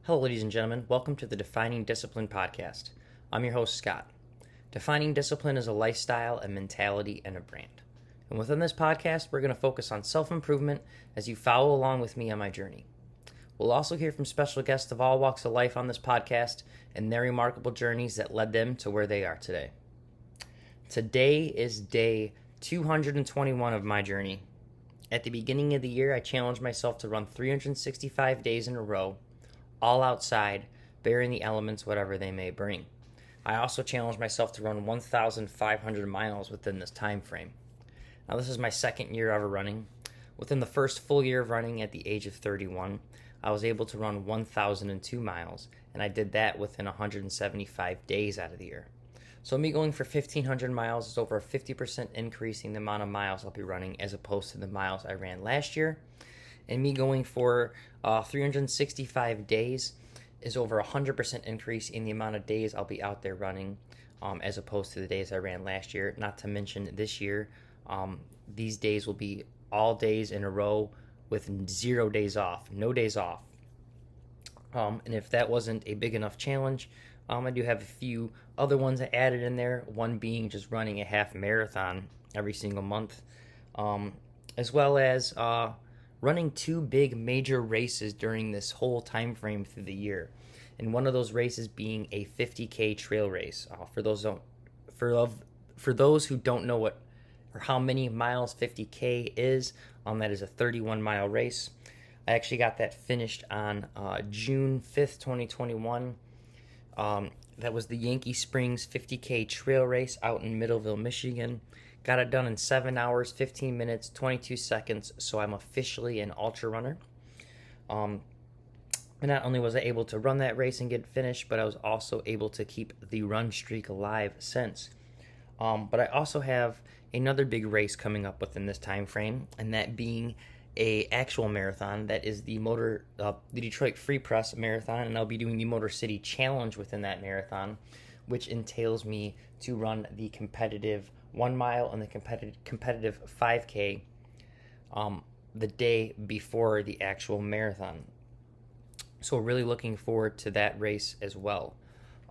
Hello, ladies and gentlemen. Welcome to the Defining Discipline podcast. I'm your host, Scott. Defining discipline is a lifestyle, a mentality, and a brand. And within this podcast, we're going to focus on self-improvement as you follow along with me on my journey. We'll also hear from special guests of all walks of life on this podcast and their remarkable journeys that led them to where they are today. Today is day 221 of my journey. At the beginning of the year, I challenged myself to run 365 days in a row, all outside, bearing the elements whatever they may bring. I also challenged myself to run 1,500 miles within this time frame. Now, this is my second year ever running. Within the first full year of running at the age of 31, I was able to run 1,002 miles, and I did that within 175 days out of the year. So me going for 1,500 miles is over a 50% increase in the amount of miles I'll be running as opposed to the miles I ran last year. And me going for 365 days is over a 100% increase in the amount of days I'll be out there running as opposed to the days I ran last year. Not to mention this year, these days will be all days in a row with 0 days off, no days off. And if that wasn't a big enough challenge, I do have a few other ones I added in there, one being just running a half marathon every single month, as well as running two big major races during this whole time frame through the year. And one of those races being a 50K trail race. For those who don't know what or how many miles 50K is, that is a 31-mile race. I actually got that finished on June 5th, 2021. That was the Yankee Springs 50K trail race out in Middleville, Michigan. Got it done in 7 hours, 15 minutes, 22 seconds, so I'm officially an ultra runner. And not only was I able to run that race and get finished, but I was also able to keep the run streak alive since. But I also have another big race coming up within this time frame, and that being a actual marathon. That is the Detroit Free Press Marathon, and I'll be doing the Motor City Challenge within that marathon, which entails me to run the competitive 1 mile and the competitive 5K the day before the actual marathon. So really looking forward to that race as well.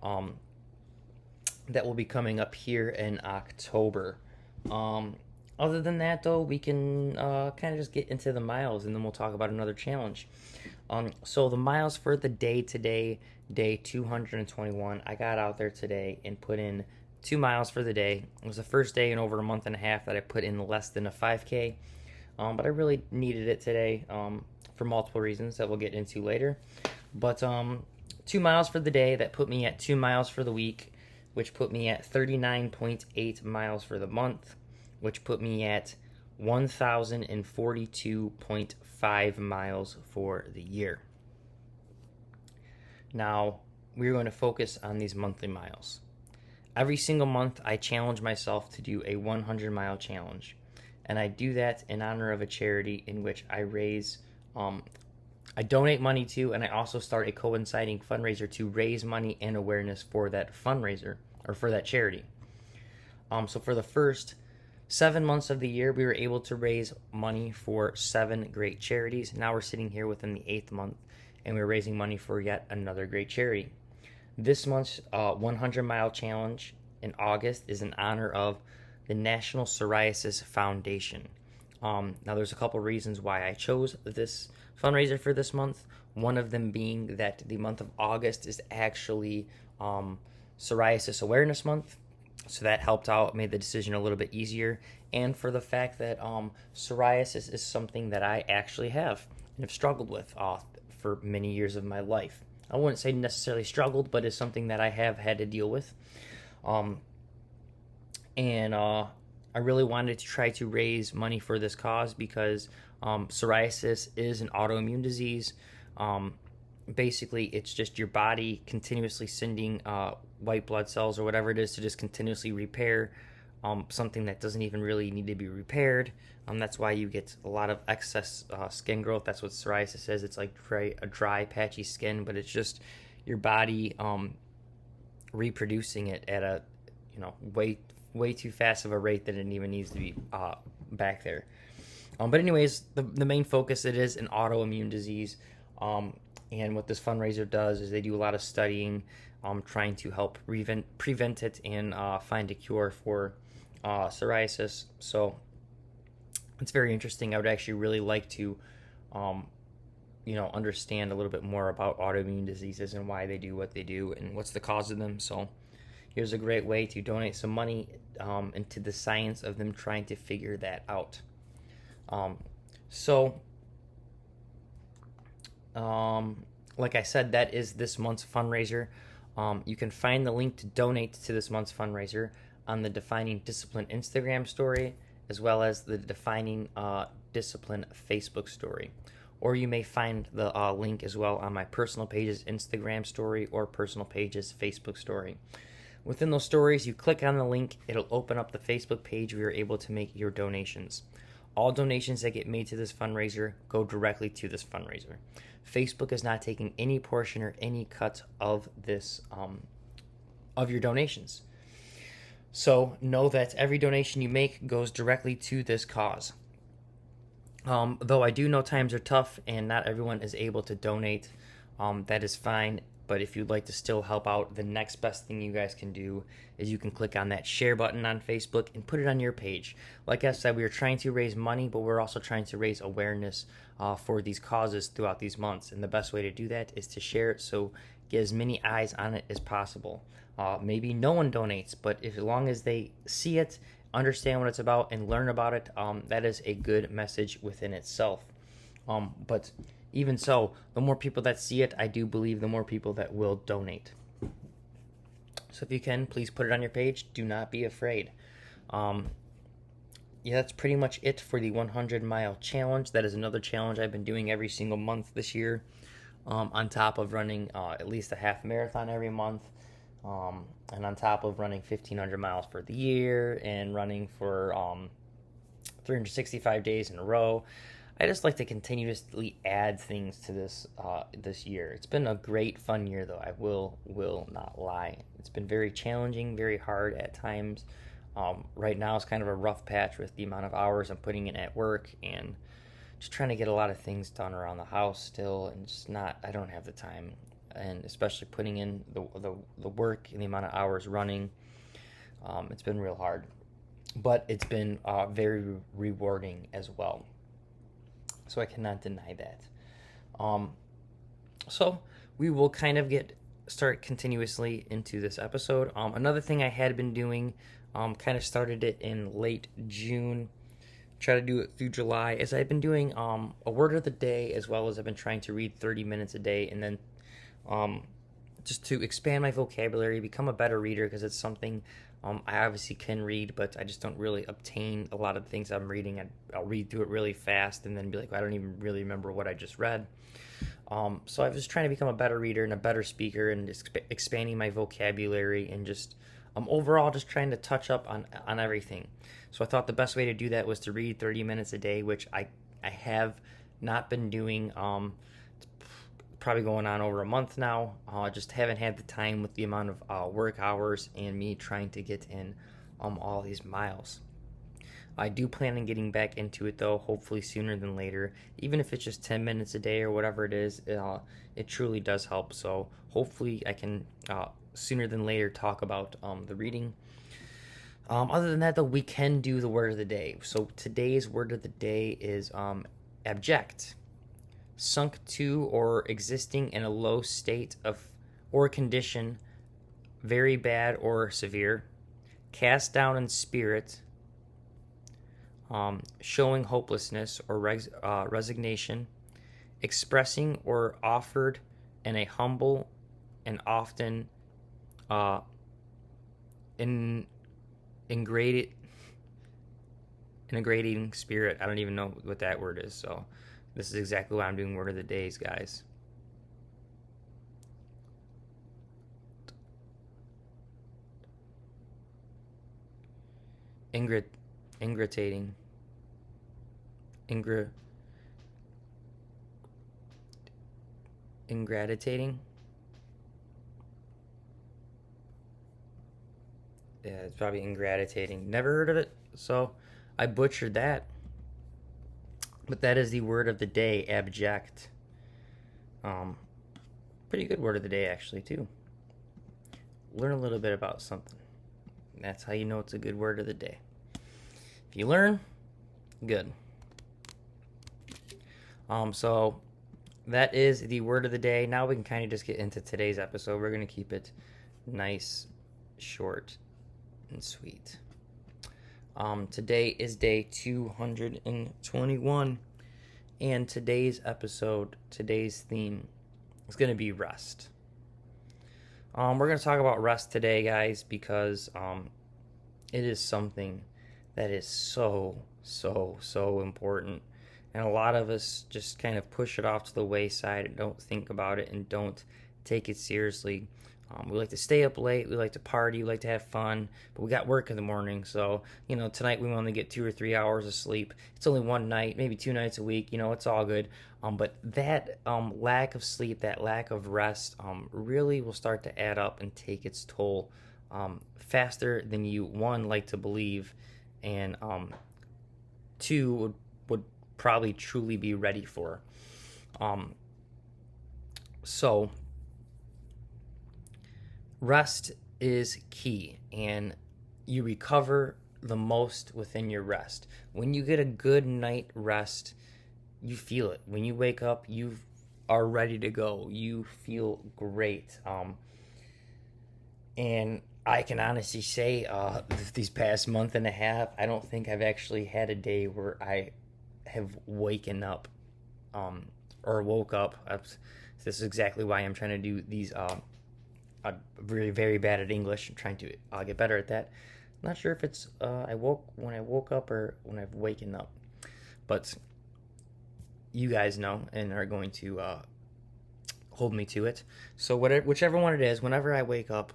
That will be coming up here in October. Other than that, though, we can kind of just get into the miles, and then we'll talk about another challenge. So the miles for the day today, day 221, I got out there today and put in 2 miles for the day. It was the first day in over a month and a half that I put in less than a 5K, but I really needed it today for multiple reasons that we'll get into later. But 2 miles for the day, that put me at 2 miles for the week, which put me at 39.8 miles for the month, which put me at 1,042.5 miles for the year. Now, we're going to focus on these monthly miles. Every single month, I challenge myself to do a 100-mile challenge, and I do that in honor of a charity in which I raise, I donate money to, and I also start a coinciding fundraiser to raise money and awareness for that fundraiser, or for that charity. So for the first 7 months of the year, we were able to raise money for 7 great charities. Now we're sitting here within the 8th month, and we're raising money for yet another great charity. This month's 100-mile challenge in August is in honor of the National Psoriasis Foundation. Now there's a couple reasons why I chose this fundraiser for this month. One of them being that the month of August is actually Psoriasis Awareness Month. So that helped out, made the decision a little bit easier. And for the fact that psoriasis is something that I actually have and have struggled with for many years of my life. I wouldn't say necessarily struggled, but it's something that I have had to deal with. I really wanted to try to raise money for this cause because psoriasis is an autoimmune disease. Basically, it's just your body continuously sending white blood cells or whatever it is to just continuously repair something that doesn't even really need to be repaired. That's why you get a lot of excess skin growth. That's what psoriasis is. It's like a dry, patchy skin, but it's just your body reproducing it at a way too fast of a rate that it even needs to be back there. But anyways, the main focus, it is an autoimmune disease. And what this fundraiser does is they do a lot of studying, trying to help prevent it and find a cure for psoriasis. So it's very interesting. I would actually really like to, understand a little bit more about autoimmune diseases and why they do what they do and what's the cause of them. So here's a great way to donate some money into the science of them trying to figure that out. Like I said, that is this month's fundraiser. You can find the link to donate to this month's fundraiser on the Defining Discipline Instagram story, as well as the Defining Discipline Facebook story. Or you may find the link as well on my personal page's Instagram story or personal page's Facebook story. Within those stories, you click on the link, it'll open up the Facebook page where you're able to make your donations. All donations that get made to this fundraiser go directly to this fundraiser. Facebook is not taking any portion or any cut of this, of your donations. So know that every donation you make goes directly to this cause. Though I do know times are tough and not everyone is able to donate, that is fine. But if you'd like to still help out, the next best thing you guys can do is you can click on that share button on Facebook and put it on your page. Like I said, we are trying to raise money, but we're also trying to raise awareness for these causes throughout these months. And the best way to do that is to share it so get as many eyes on it as possible. Maybe no one donates, but as long as they see it, understand what it's about, and learn about it, that is a good message within itself. But even so, the more people that see it, I do believe the more people that will donate. So if you can, please put it on your page. Do not be afraid. That's pretty much it for the 100-mile challenge. That is another challenge I've been doing every single month this year, on top of running at least a half marathon every month, and on top of running 1,500 miles for the year and running for 365 days in a row. I just like to continuously add things to this this year. It's been a great, fun year, though. I will not lie. It's been very challenging, very hard at times. Right now, it's kind of a rough patch with the amount of hours I'm putting in at work and just trying to get a lot of things done around the house still, and just not. I don't have the time, and especially putting in the work and the amount of hours running. It's been real hard, but it's been very rewarding as well. So I cannot deny that. So we will kind of start continuously into this episode. Another thing I had been doing, kind of started it in late June, try to do it through July, is I've been doing a word of the day, as well as I've been trying to read 30 minutes a day, and then just to expand my vocabulary, become a better reader, because it's something I obviously can read, but I just don't really obtain a lot of the things I'm reading. I'll read through it really fast and then be like, I don't even really remember what I just read. So I was trying to become a better reader and a better speaker, and expanding my vocabulary, and just overall just trying to touch up on everything. So I thought the best way to do that was to read 30 minutes a day, which I have not been doing. Probably going on over a month now. Just haven't had the time with the amount of work hours and me trying to get in all these miles. I do plan on getting back into it, though, hopefully sooner than later. Even if it's just 10 minutes a day or whatever it is, it truly does help. So hopefully I can sooner than later talk about the reading. Other than that, though, we can do the word of the day. So today's word of the day is abject. Sunk to or existing in a low state of or condition, very bad or severe, cast down in spirit, showing hopelessness or resignation, expressing or offered in a humble and often integrating spirit. I don't even know what that word is, so this is exactly why I'm doing word of the days, guys. Ingratitating. Ingratitating. Yeah, it's probably ingratitating. Never heard of it, so I butchered that. But that is the word of the day, abject. Pretty good word of the day, actually, too. Learn a little bit about something. That's how you know it's a good word of the day. If you learn, good. So that is the word of the day. Now we can kind of just get into today's episode. We're going to keep it nice, short, and sweet. Today is day 221, and today's episode, today's theme is going to be rest. We're going to talk about rest today, guys, because it is something that is so important. And a lot of us just kind of push it off to the wayside and don't think about it and don't take it seriously. We like to stay up late, we like to party, we like to have fun, but we got work in the morning. So, tonight we only get 2 or 3 hours of sleep. It's only one night, maybe 2 nights a week, it's all good. But that lack of sleep, that lack of rest really will start to add up and take its toll faster than you, one, like to believe, and two, would probably truly be ready for. So rest is key, and you recover the most within your rest. When you get a good night rest, you feel it. When you wake up, you are ready to go. You feel great. And I can honestly say these past month and a half, I don't think I've actually had a day where I have waken up or woke up. This is exactly why I'm trying to do these. I'm really very bad at English. I'm trying to get better at that. I'm not sure if it's when I woke up or when I've waken up, but you guys know and are going to hold me to it. So whichever one it is, whenever I wake up,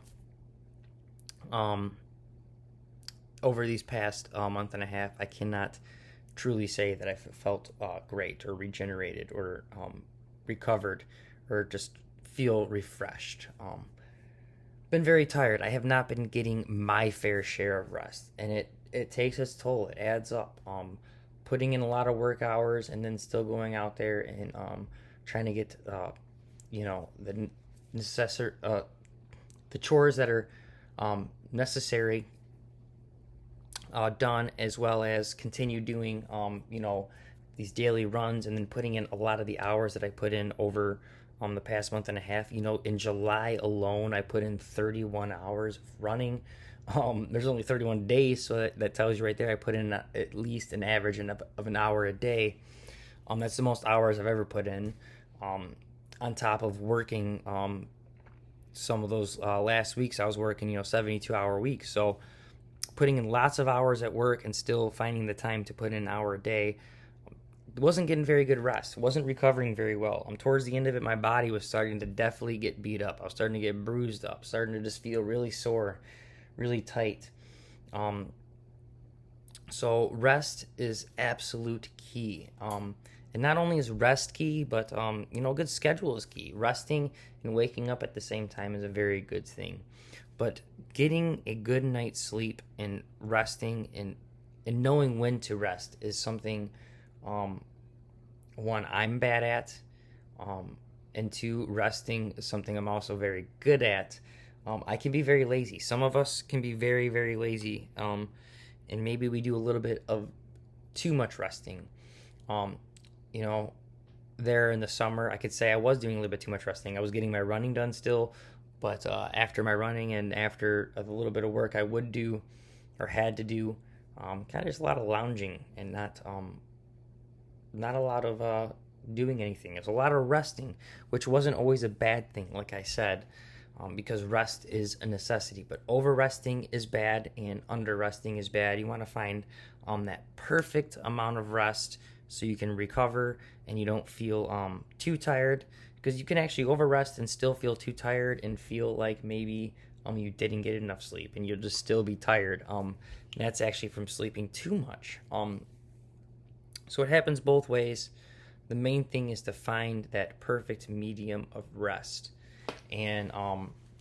over these past month and a half, I cannot truly say that I felt great or regenerated or recovered or just feel refreshed. Been very tired. I have not been getting my fair share of rest, and it takes its toll. It adds up. Putting in a lot of work hours and then still going out there and trying to get the the chores that are necessary done, as well as continue doing these daily runs, and then putting in a lot of the hours that I put in over the past month and a half. In July alone, I put in 31 hours of running. There's only 31 days, so that tells you right there I put in at least an average of an hour a day. That's the most hours I've ever put in, on top of working some of those last weeks. I was working 72-hour weeks, so putting in lots of hours at work and still finding the time to put in an hour a day. Wasn't getting very good rest, wasn't recovering very well. Towards the end of it, my body was starting to definitely get beat up. I was starting to get bruised up, starting to just feel really sore, really tight. So rest is absolute key. And not only is rest key, but a good schedule is key. Resting and waking up at the same time is a very good thing. But getting a good night's sleep and resting and knowing when to rest is something, one, I'm bad at, and two, resting is something I'm also very good at. I can be very lazy. Some of us can be very, very lazy, and maybe we do a little bit of too much resting. There in the summer, I could say I was doing a little bit too much resting. I was getting my running done still, but after my running and after a little bit of work I would do or had to do, kind of just a lot of lounging and not a lot of doing anything. It was a lot of resting, which wasn't always a bad thing, like I said, because rest is a necessity. But over resting is bad and under resting is bad. You want to find that perfect amount of rest so you can recover and you don't feel too tired, because you can actually over rest and still feel too tired and feel like maybe you didn't get enough sleep and you'll just still be tired. That's actually from sleeping too much. So it happens both ways. The main thing is to find that perfect medium of rest. And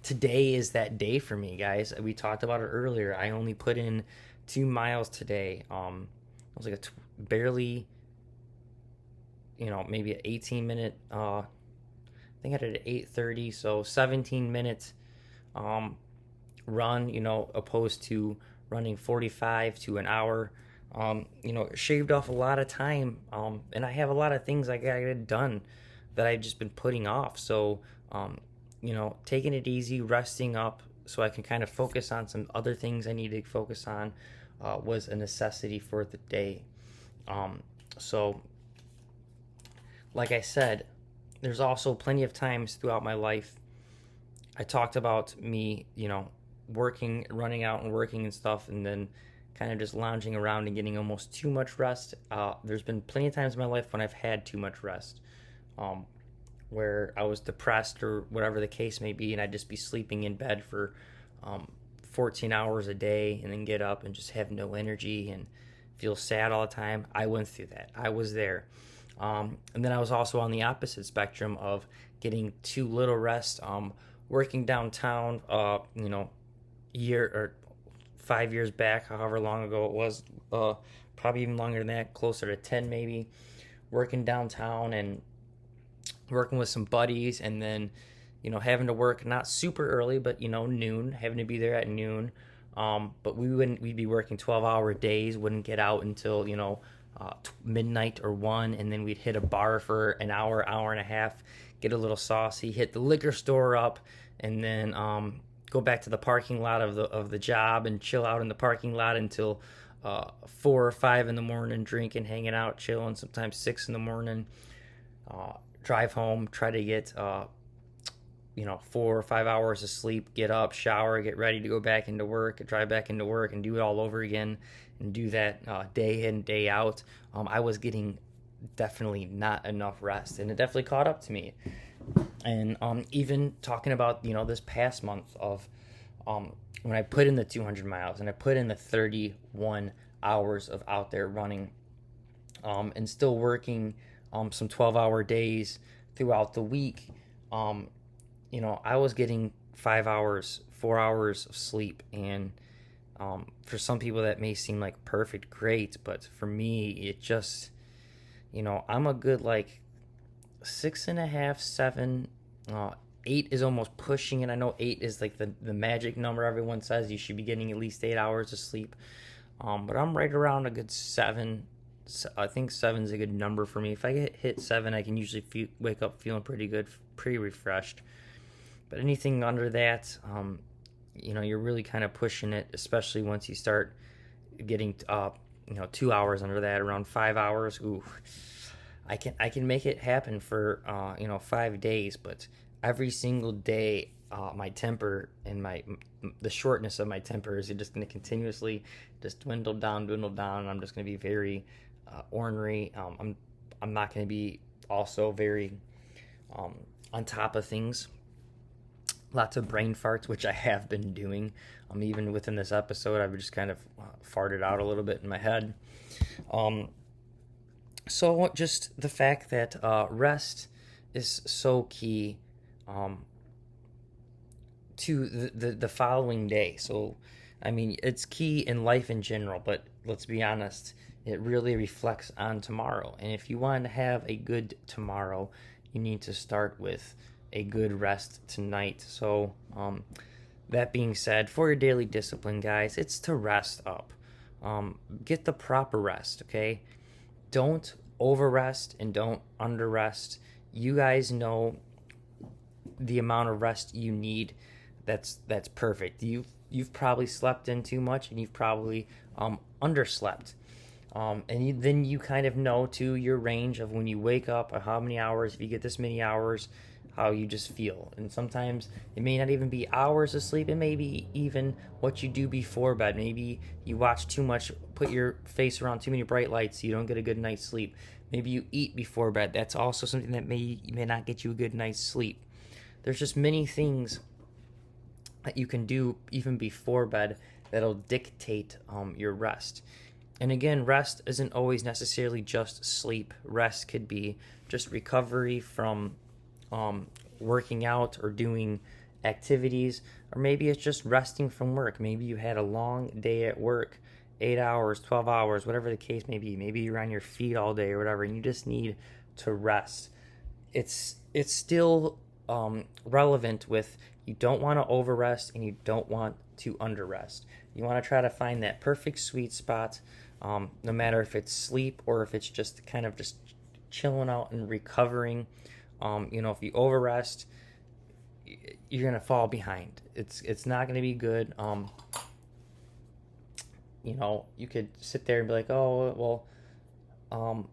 today is that day for me, guys. We talked about it earlier. I only put in 2 miles today. It was like barely, maybe an 18-minute I think I did an 8:30, so 17 minutes run, opposed to running 45 to an hour. Shaved off a lot of time, and I have a lot of things I got to get done that I've just been putting off. So, taking it easy, resting up so I can kind of focus on some other things I need to focus on was a necessity for the day. So, like I said, there's also plenty of times throughout my life I talked about me, working, running out and working and stuff, and then kind of just lounging around and getting almost too much rest. There's been plenty of times in my life when I've had too much rest, where I was depressed or whatever the case may be, and I'd just be sleeping in bed for 14 hours a day and then get up and just have no energy and feel sad all the time. I went through that. I was there. And then I was also on the opposite spectrum of getting too little rest, working downtown, year or 5 years back, however long ago it was, probably even longer than that, closer to 10 maybe, working downtown and working with some buddies, and then, having to work not super early, but, noon, having to be there at noon. But we'd be working 12-hour days, wouldn't get out until, midnight or 1, and then we'd hit a bar for an hour, hour and a half, get a little saucy, hit the liquor store up, and then go back to the parking lot of the job and chill out in the parking lot until 4 or 5 in the morning, drinking, hanging out, chilling, sometimes 6 in the morning, drive home, try to get 4 or 5 hours of sleep, get up, shower, get ready to go back into work, drive back into work, and do it all over again, and do that day in, day out. I was getting definitely not enough rest, and it definitely caught up to me. And even talking about, this past month of when I put in the 200 miles and I put in the 31 hours of out there running, and still working some 12-hour days throughout the week, I was getting 5 hours, 4 hours of sleep. And for some people that may seem like perfect, great, but for me, it just, I'm a good 6.5, 7, 8 is almost pushing it. I know 8 is like the magic number. Everyone says you should be getting at least 8 hours of sleep. But I'm right around a good 7. I think 7 is a good number for me. If I hit 7, I can usually wake up feeling pretty good, pretty refreshed. But anything under that, you're really kind of pushing it, especially once you start getting 2 hours under that, around 5 hours. Ooh, I can make it happen for 5 days, but every single day, my temper and the shortness of my temper is just going to continuously just dwindle down, and I'm just going to be very ornery. I'm not going to be also very on top of things. Lots of brain farts, which I have been doing. Even within this episode, I've just kind of farted out a little bit in my head. So just the fact that rest is so key to the following day. So, it's key in life in general, but let's be honest, it really reflects on tomorrow. And if you want to have a good tomorrow, you need to start with a good rest tonight. So, that being said, for your daily discipline, guys, it's to rest up. Get the proper rest, okay? Don't over-rest and don't under-rest. You guys know the amount of rest you need. That's perfect. You've probably slept in too much, and you've probably underslept. Then you kind of know to your range of when you wake up, or how many hours, if you get this many hours, how you just feel. And sometimes it may not even be hours of sleep. It may be even what you do before bed. Maybe you watch too much, put your face around too many bright lights, so you don't get a good night's sleep. Maybe you eat before bed. That's also something that may not get you a good night's sleep. There's just many things that you can do even before bed that'll dictate your rest. And again, rest isn't always necessarily just sleep. Rest could be just recovery from working out or doing activities, or maybe it's just resting from work. Maybe you had a long day at work, 8 hours, 12 hours, whatever the case may be. Maybe you're on your feet all day or whatever, and you just need to rest. It's still relevant with you don't want to over rest and you don't want to under rest. You want to try to find that perfect sweet spot, no matter if it's sleep or if it's just kind of just chilling out and recovering. If you over rest, you're gonna fall behind. It's not gonna be good. You could sit there and be like, oh well,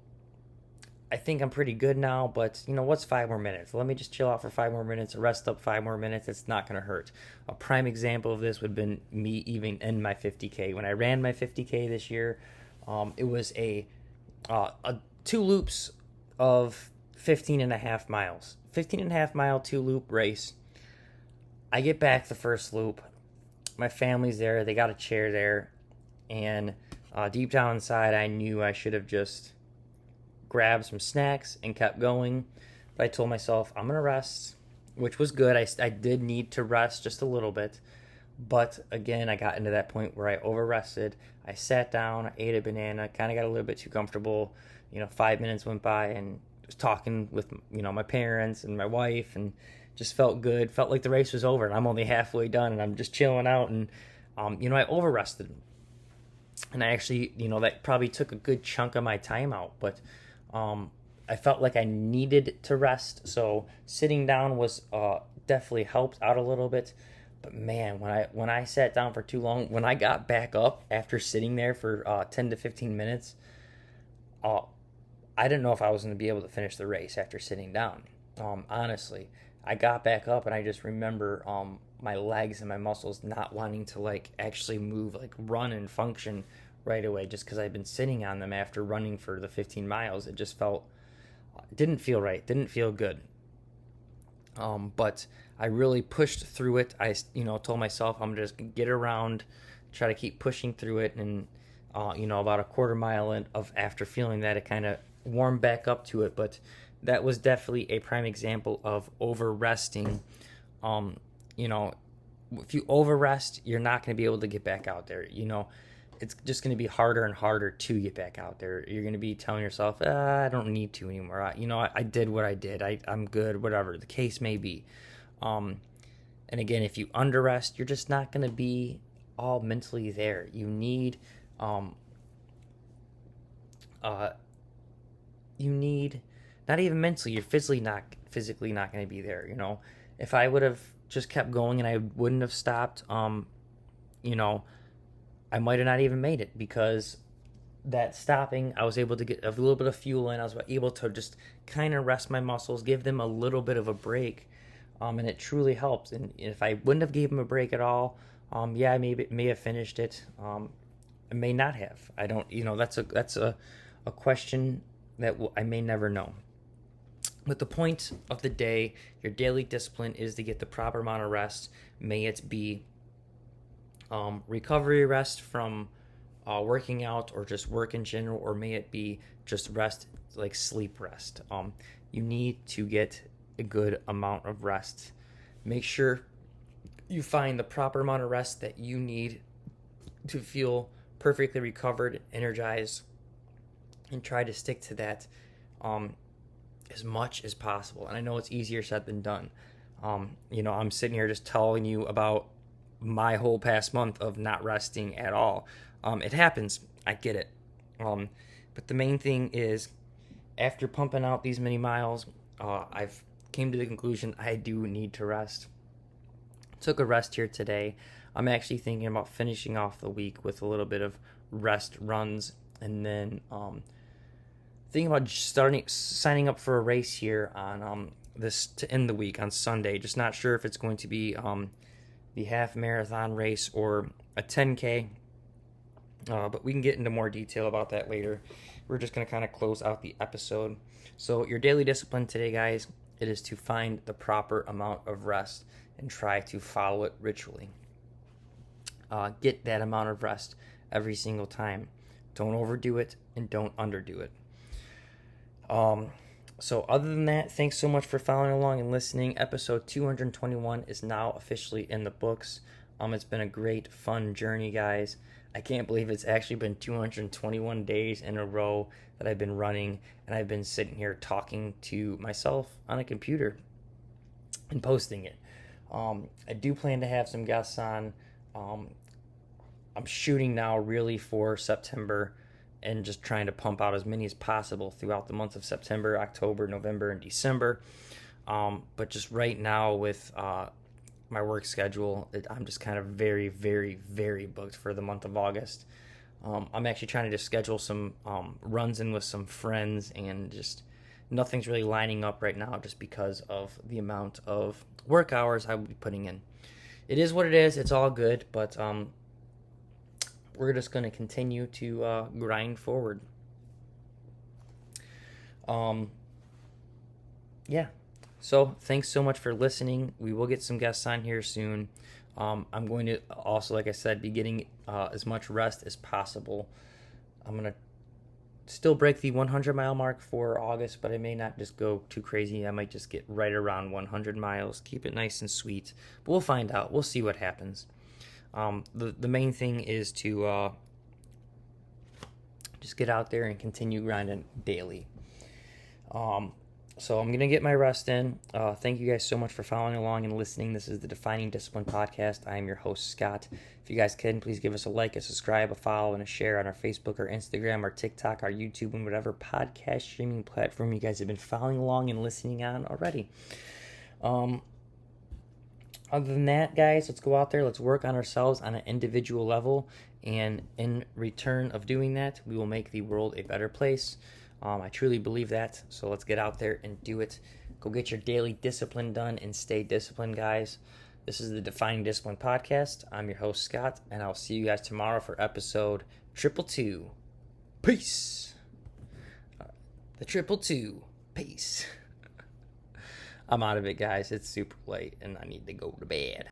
I think I'm pretty good now, but what's 5 more minutes? Let me just chill out for 5 more minutes, rest up 5 more minutes. It's not going to hurt. A prime example of this would have been me even in my 50K. When I ran my 50K this year, it was a 2 loops of 15 and a half miles. 15 and a half mile 2-loop race. I get back the first loop. My family's there. They got a chair there. And deep down inside, I knew I should have just grabbed some snacks and kept going. But I told myself, I'm going to rest, which was good. I did need to rest just a little bit. But again, I got into that point where I over-rested. I sat down, I ate a banana, kind of got a little bit too comfortable. 5 minutes went by and was talking with, my parents and my wife, and just felt good. Felt like the race was over and I'm only halfway done and I'm just chilling out. And, I over-rested. And I actually, that probably took a good chunk of my time out. But I felt like I needed to rest, so sitting down was definitely helped out a little bit. But man, when I sat down for too long, when I got back up after sitting there for 10 to 15 minutes, I didn't know if I was going to be able to finish the race after sitting down. Honestly, I got back up and I just remember my legs and my muscles not wanting to actually move, run and function right away, just because I've been sitting on them after running for the 15 miles. It just didn't feel right, didn't feel good. But I really pushed through it. I, told myself I'm just gonna get around, try to keep pushing through it, and about a quarter mile of after feeling that, it kind of warmed back up to it. But that was definitely a prime example of over resting. If you over rest, you're not going to be able to get back out there. It's just going to be harder and harder to get back out there. You're going to be telling yourself, I don't need to anymore. I did what I did. I'm good, whatever the case may be. And again, if you under rest, you're just not going to be all mentally there. You need, not even mentally, you're physically not going to be there. If I would have just kept going and I wouldn't have stopped, I might have not even made it, because that stopping, I was able to get a little bit of fuel in. I was able to just kind of rest my muscles, give them a little bit of a break, and it truly helped. And if I wouldn't have gave them a break at all, I may have finished it. I may not have. I don't. That's a question that I may never know. But the point of the day, your daily discipline is to get the proper amount of rest. May it be recovery rest from working out or just work in general, or may it be just rest, like sleep rest. You need to get a good amount of rest. Make sure you find the proper amount of rest that you need to feel perfectly recovered, energized, and try to stick to that as much as possible. And I know it's easier said than done. I'm sitting here just telling you about my whole past month of not resting at all. It happens. I get it. But the main thing is, after pumping out these many miles, I've came to the conclusion I do need to rest. Took a rest here today. I'm actually thinking about finishing off the week with a little bit of rest runs, and then thinking about signing up for a race here on this to end the week on Sunday. Just not sure if it's going to be the half marathon race or a 10K, but we can get into more detail about that later. We're just going to kind of close out the episode. So your daily discipline today, guys, it is to find the proper amount of rest and try to follow it ritually. Get that amount of rest every single time. Don't overdo it and don't underdo it. So other than that, thanks so much for following along and listening. Episode 221 is now officially in the books. It's been a great, fun journey, guys. I can't believe it's actually been 221 days in a row that I've been running, and I've been sitting here talking to myself on a computer. and posting it. I do plan to have some guests on. I'm shooting now really for September and just trying to pump out as many as possible throughout the months of September, October, November, and December. But just right now with my work schedule, I'm just kind of very, very, very booked for the month of August. I'm actually trying to just schedule some runs in with some friends, and just nothing's really lining up right now just because of the amount of work hours I will be putting in. It is what it is. It's all good, but we're just going to continue to grind forward. Yeah. So thanks so much for listening. We will get some guests on here soon. I'm going to also, like I said, be getting as much rest as possible. I'm going to still break the 100 mile mark for August, but I may not just go too crazy. I might just get right around 100 miles, keep it nice and sweet. But we'll find out. We'll see what happens. The main thing is to just get out there and continue grinding daily. So I'm going to get my rest in. Thank you guys so much for following along and listening. This is the Defining Discipline Podcast. I am your host, Scott. If you guys can, please give us a like, a subscribe, a follow, and a share on our Facebook, our Instagram, our TikTok, our YouTube, and whatever podcast streaming platform you guys have been following along and listening on already. Other than that, guys, let's go out there. Let's work on ourselves on an individual level. And in return of doing that, we will make the world a better place. I truly believe that. So let's get out there and do it. Go get your daily discipline done and stay disciplined, guys. This is the Defining Discipline Podcast. I'm your host, Scott, and I'll see you guys tomorrow for episode 222. Peace. The 222. Peace. I'm out of it, guys. It's super late, and I need to go to bed.